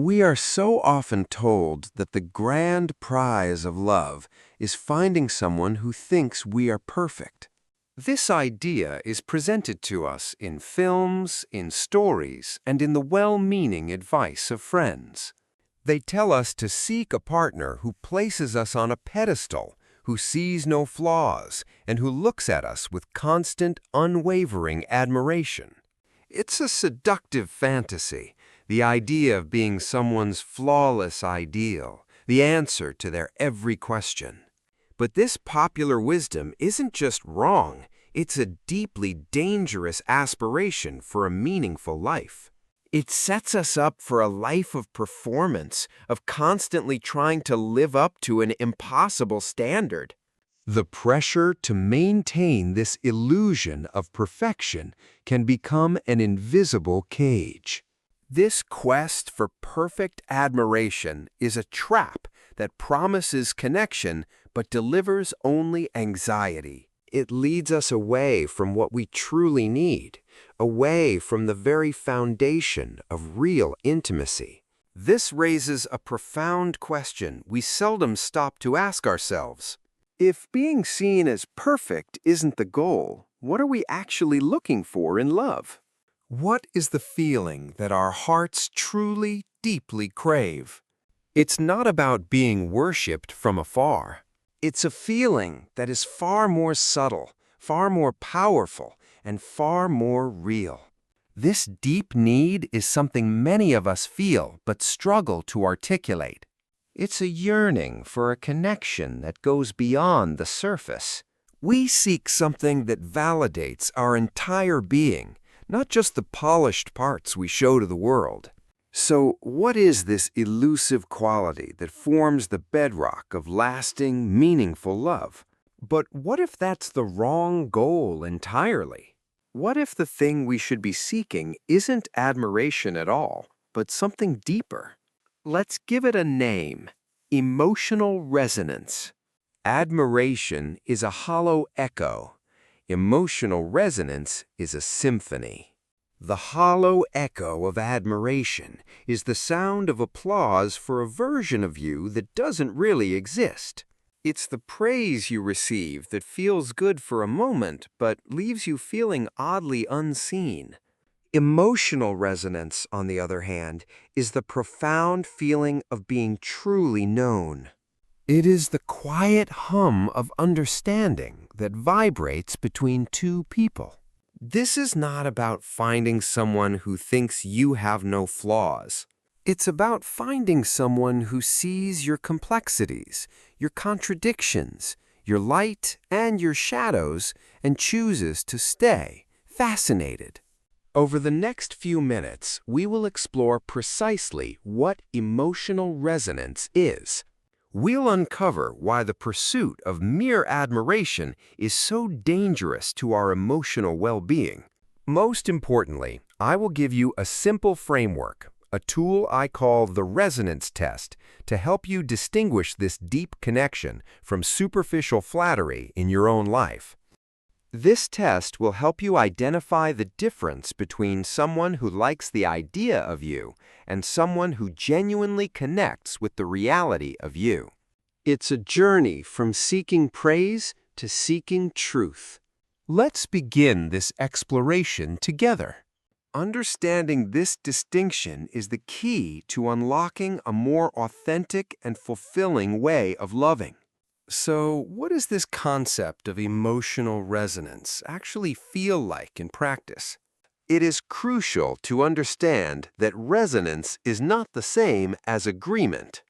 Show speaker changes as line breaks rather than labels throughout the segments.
We are so often told that the grand prize of love is finding someone who thinks we are perfect. This idea is presented to us in films, in stories, and in the well-meaning advice of friends. They tell us to seek a partner who places us on a pedestal, who sees no flaws, and who looks at us with constant, unwavering admiration. It's a seductive fantasy, the idea of being someone's flawless ideal, the answer to their every question. But this popular wisdom isn't just wrong, it's a deeply dangerous aspiration for a meaningful life. It sets us up for a life of performance, of constantly trying to live up to an impossible standard. The pressure to maintain this illusion of perfection can become an invisible cage. This quest for perfect admiration is a trap that promises connection but delivers only anxiety. It leads us away from what we truly need, away from the very foundation of real intimacy. This raises a profound question we seldom stop to ask ourselves. If being seen as perfect isn't the goal, what are we actually looking for in love? What is the feeling that our hearts truly, deeply crave? It's not about being worshipped from afar. It's a feeling that is far more subtle, far more powerful, and far more real. This deep need is something many of us feel but struggle to articulate. It's a yearning for a connection that goes beyond the surface. We seek something that validates our entire being, not just the polished parts we show to the world. So, what is this elusive quality that forms the bedrock of lasting, meaningful love? But what if that's the wrong goal entirely? What if the thing we should be seeking isn't admiration at all, but something deeper? Let's give it a name: emotional resonance. Admiration is a hollow echo. Emotional resonance is a symphony. The hollow echo of admiration is the sound of applause for a version of you that doesn't really exist. It's the praise you receive that feels good for a moment but leaves you feeling oddly unseen. Emotional resonance, on the other hand, is the profound feeling of being truly known. It is the quiet hum of understanding that vibrates between two people. This is not about finding someone who thinks you have no flaws. It's about finding someone who sees your complexities, your contradictions, your light and your shadows, and chooses to stay fascinated. Over the next few minutes, we will explore precisely what emotional resonance is. We'll uncover why the pursuit of mere admiration is so dangerous to our emotional well-being. Most importantly, I will give you a simple framework, a tool I call the resonance test, to help you distinguish this deep connection from superficial flattery in your own life. This test will help you identify the difference between someone who likes the idea of you and someone who genuinely connects with the reality of you. It's a journey from seeking praise to seeking truth. Let's begin this exploration together. Understanding this distinction is the key to unlocking a more authentic and fulfilling way of loving. So, what does this concept of emotional resonance actually feel like in practice? It is crucial to understand that resonance is not the same as agreement.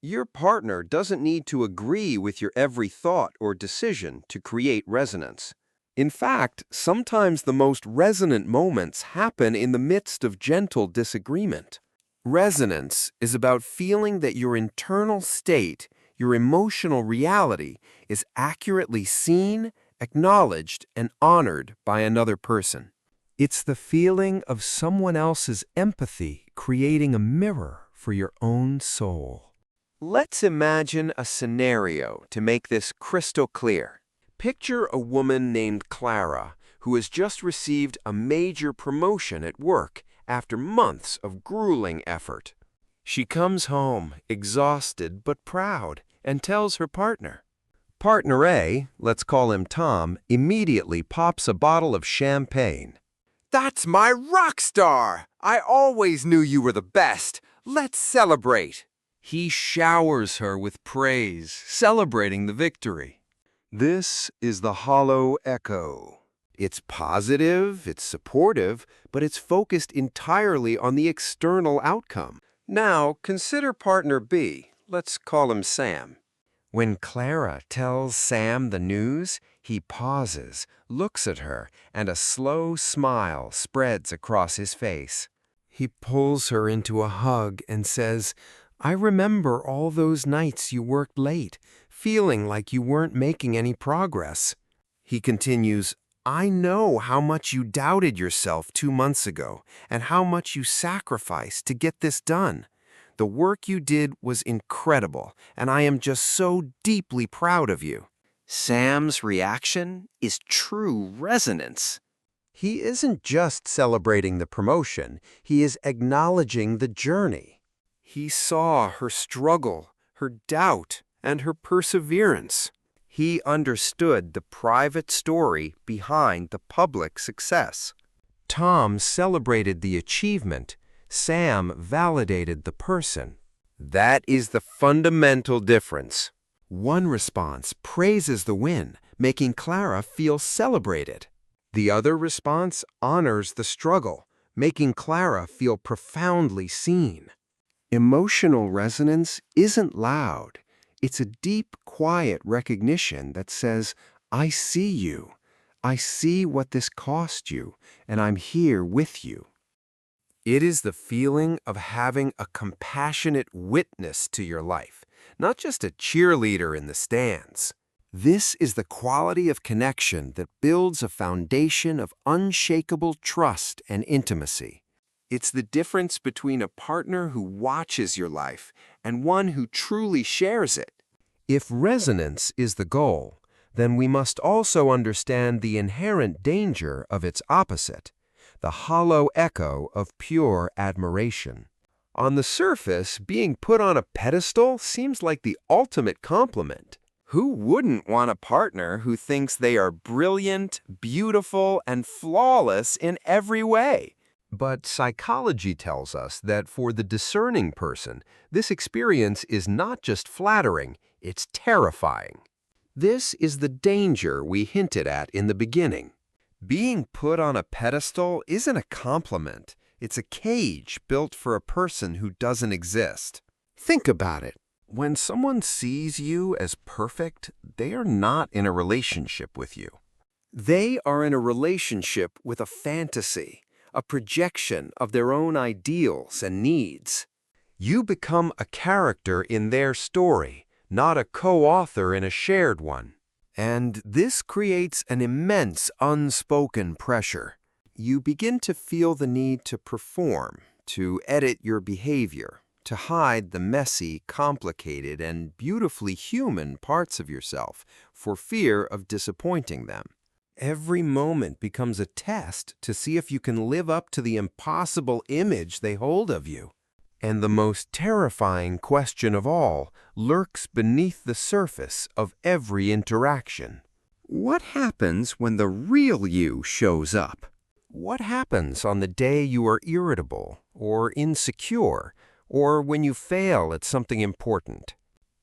Your partner doesn't need to agree with your every thought or decision to create resonance. In fact, sometimes the most resonant moments happen in the midst of gentle disagreement. Resonance is about feeling that your internal state, your emotional reality, is accurately seen, acknowledged, and honored by another person. It's the feeling of someone else's empathy creating a mirror for your own soul. Let's imagine a scenario to make this crystal clear. Picture a woman named Clara who has just received a major promotion at work after months of grueling effort. She comes home, exhausted but proud, and tells her partner. Partner A, let's call him Tom, immediately pops a bottle of champagne. "That's my rock star! I always knew you were the best. Let's celebrate." He showers her with praise, celebrating the victory. This is the hollow echo. It's positive, it's supportive, but it's focused entirely on the external outcome. Now, consider partner B. Let's call him Sam. When Clara tells Sam the news, he pauses, looks at her, and a slow smile spreads across his face. He pulls her into a hug and says, "I remember all those nights you worked late, feeling like you weren't making any progress." He continues, "I know how much you doubted yourself 2 months ago and how much you sacrificed to get this done. The work you did was incredible, and I am just so deeply proud of you." Sam's reaction is true resonance. He isn't just celebrating the promotion, he is acknowledging the journey. He saw her struggle, her doubt, and her perseverance. He understood the private story behind the public success. Tom celebrated the achievement. Sam validated the person. That is the fundamental difference. One response praises the win, making Clara feel celebrated. The other response honors the struggle, making Clara feel profoundly seen. Emotional resonance isn't loud. It's a deep, quiet recognition that says, "I see you. I see what this cost you, and I'm here with you." It is the feeling of having a compassionate witness to your life, not just a cheerleader in the stands. This is the quality of connection that builds a foundation of unshakable trust and intimacy. It's the difference between a partner who watches your life and one who truly shares it. If resonance is the goal, then we must also understand the inherent danger of its opposite, the hollow echo of pure admiration. On the surface, being put on a pedestal seems like the ultimate compliment. Who wouldn't want a partner who thinks they are brilliant, beautiful, and flawless in every way? But psychology tells us that for the discerning person, this experience is not just flattering, it's terrifying. This is the danger we hinted at in the beginning. Being put on a pedestal isn't a compliment. It's a cage built for a person who doesn't exist. Think about it. When someone sees you as perfect, they are not in a relationship with you. They are in a relationship with a fantasy, a projection of their own ideals and needs. You become a character in their story, not a co-author in a shared one. And this creates an immense unspoken pressure. You begin to feel the need to perform, to edit your behavior, to hide the messy, complicated, and beautifully human parts of yourself for fear of disappointing them. Every moment becomes a test to see if you can live up to the impossible image they hold of you. And the most terrifying question of all lurks beneath the surface of every interaction. What happens when the real you shows up? What happens on the day you are irritable or insecure, or when you fail at something important?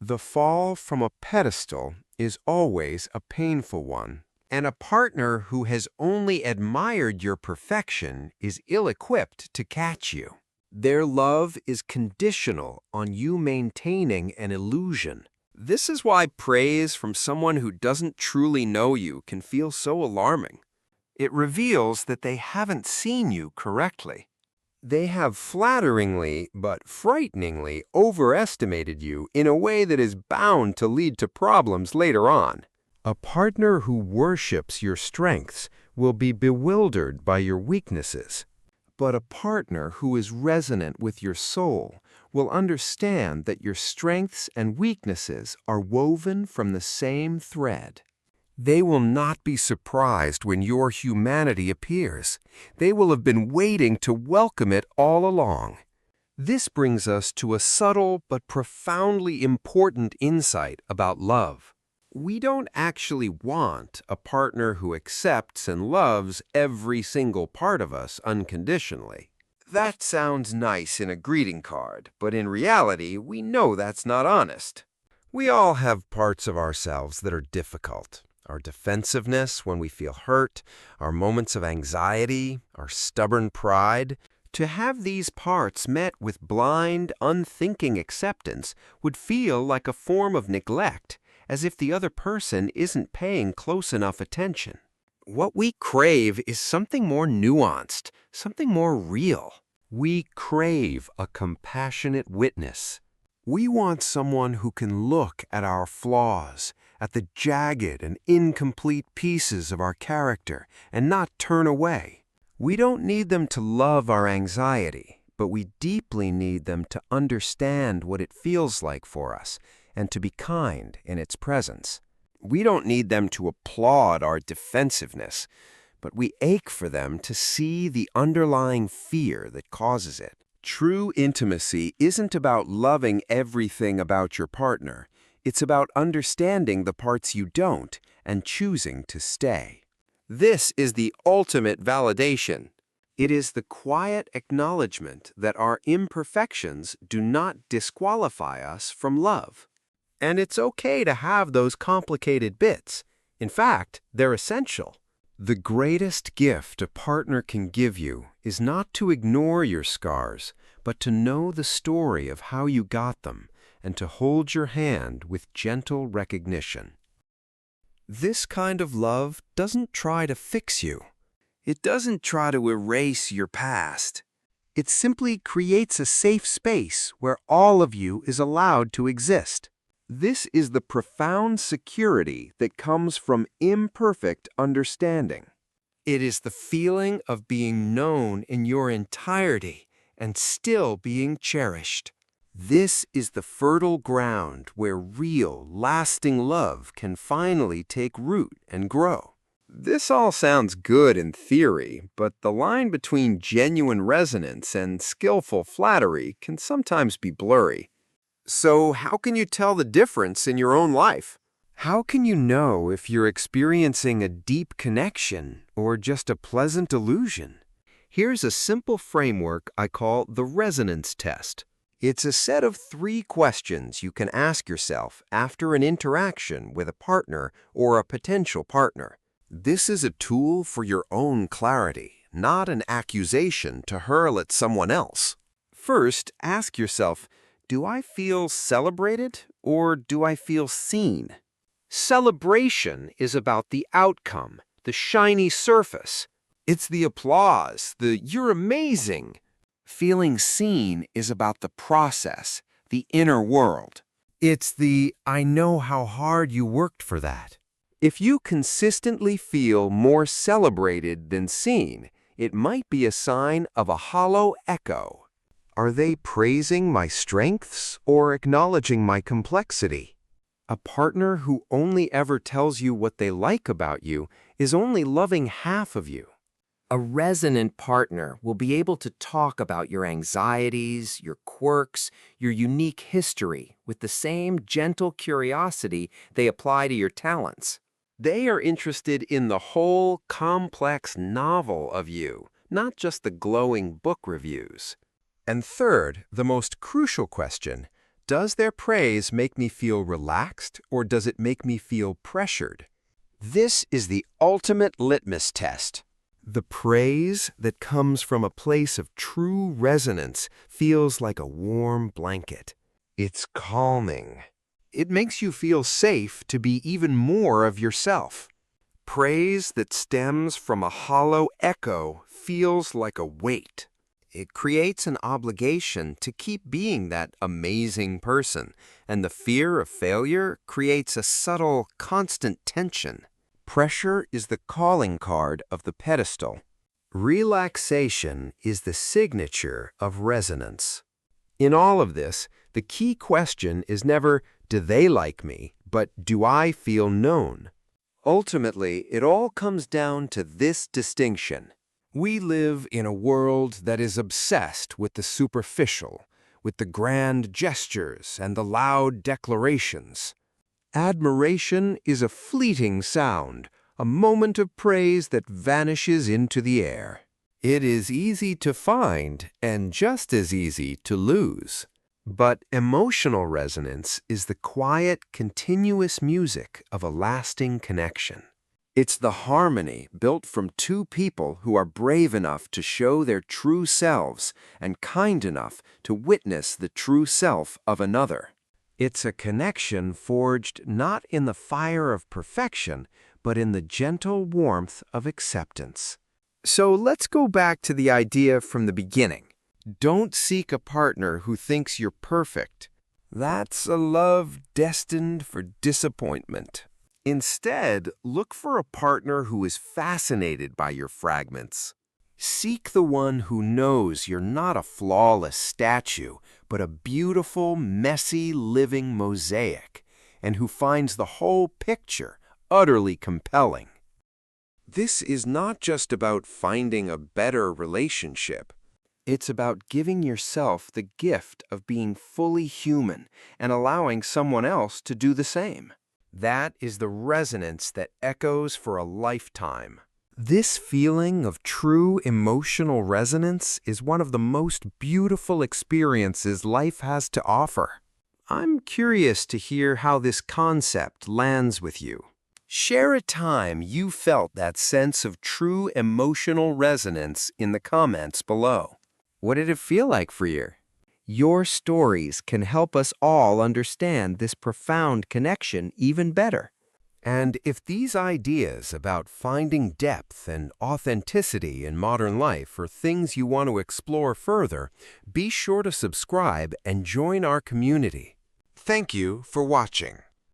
The fall from a pedestal is always a painful one. And a partner who has only admired your perfection is ill-equipped to catch you. Their love is conditional on you maintaining an illusion. This is why praise from someone who doesn't truly know you can feel so alarming. It reveals that they haven't seen you correctly. They have flatteringly but frighteningly overestimated you in a way that is bound to lead to problems later on. A partner who worships your strengths will be bewildered by your weaknesses. But a partner who is resonant with your soul will understand that your strengths and weaknesses are woven from the same thread. They will not be surprised when your humanity appears. They will have been waiting to welcome it all along. This brings us to a subtle but profoundly important insight about love. We don't actually want a partner who accepts and loves every single part of us unconditionally. That sounds nice in a greeting card, but in reality, we know that's not honest. We all have parts of ourselves that are difficult. Our defensiveness when we feel hurt, our moments of anxiety, our stubborn pride. To have these parts met with blind, unthinking acceptance would feel like a form of neglect, as if the other person isn't paying close enough attention. What we crave is something more nuanced, something more real. We crave a compassionate witness. We want someone who can look at our flaws, at the jagged and incomplete pieces of our character, and not turn away. We don't need them to love our anxiety, but we deeply need them to understand what it feels like for us and to be kind in its presence. We don't need them to applaud our defensiveness, but we ache for them to see the underlying fear that causes it. True intimacy isn't about loving everything about your partner. It's about understanding the parts you don't and choosing to stay. This is the ultimate validation. It is the quiet acknowledgement that our imperfections do not disqualify us from love. And it's okay to have those complicated bits. In fact, they're essential. The greatest gift a partner can give you is not to ignore your scars, but to know the story of how you got them and to hold your hand with gentle recognition. This kind of love doesn't try to fix you. It doesn't try to erase your past. It simply creates a safe space where all of you is allowed to exist. This is the profound security that comes from imperfect understanding. It is the feeling of being known in your entirety and still being cherished. This is the fertile ground where real, lasting love can finally take root and grow. This all sounds good in theory, but the line between genuine resonance and skillful flattery can sometimes be blurry. So how can you tell the difference in your own life? How can you know if you're experiencing a deep connection or just a pleasant illusion? Here's a simple framework I call the resonance test. It's a set of 3 questions you can ask yourself after an interaction with a partner or a potential partner. This is a tool for your own clarity, not an accusation to hurl at someone else. First, ask yourself, do I feel celebrated or do I feel seen? Celebration is about the outcome, the shiny surface. It's the applause, the "you're amazing." Feeling seen is about the process, the inner world. It's the "I know how hard you worked for that." If you consistently feel more celebrated than seen, it might be a sign of a hollow echo. Are they praising my strengths or acknowledging my complexity? A partner who only ever tells you what they like about you is only loving half of you. A resonant partner will be able to talk about your anxieties, your quirks, your unique history with the same gentle curiosity they apply to your talents. They are interested in the whole complex novel of you, not just the glowing book reviews. And third, the most crucial question, does their praise make me feel relaxed or does it make me feel pressured? This is the ultimate litmus test. The praise that comes from a place of true resonance feels like a warm blanket. It's calming. It makes you feel safe to be even more of yourself. Praise that stems from a hollow echo feels like a weight. It creates an obligation to keep being that amazing person, and the fear of failure creates a subtle, constant tension. Pressure is the calling card of the pedestal. Relaxation is the signature of resonance. In all of this, the key question is never, do they like me, but do I feel known? Ultimately, it all comes down to this distinction. We live in a world that is obsessed with the superficial, with the grand gestures and the loud declarations. Admiration is a fleeting sound, a moment of praise that vanishes into the air. It is easy to find and just as easy to lose. But emotional resonance is the quiet, continuous music of a lasting connection. It's the harmony built from two people who are brave enough to show their true selves and kind enough to witness the true self of another. It's a connection forged not in the fire of perfection, but in the gentle warmth of acceptance. So let's go back to the idea from the beginning. Don't seek a partner who thinks you're perfect. That's a love destined for disappointment. Instead, look for a partner who is fascinated by your fragments. Seek the one who knows you're not a flawless statue, but a beautiful, messy, living mosaic, and who finds the whole picture utterly compelling. This is not just about finding a better relationship. It's about giving yourself the gift of being fully human and allowing someone else to do the same. That is the resonance that echoes for a lifetime. This feeling of true emotional resonance is one of the most beautiful experiences life has to offer. I'm curious to hear how this concept lands with you. Share a time you felt that sense of true emotional resonance in the comments below. What did it feel like for you? Your stories can help us all understand this profound connection even better. And if these ideas about finding depth and authenticity in modern life are things you want to explore further, be sure to subscribe and join our community. Thank you for watching.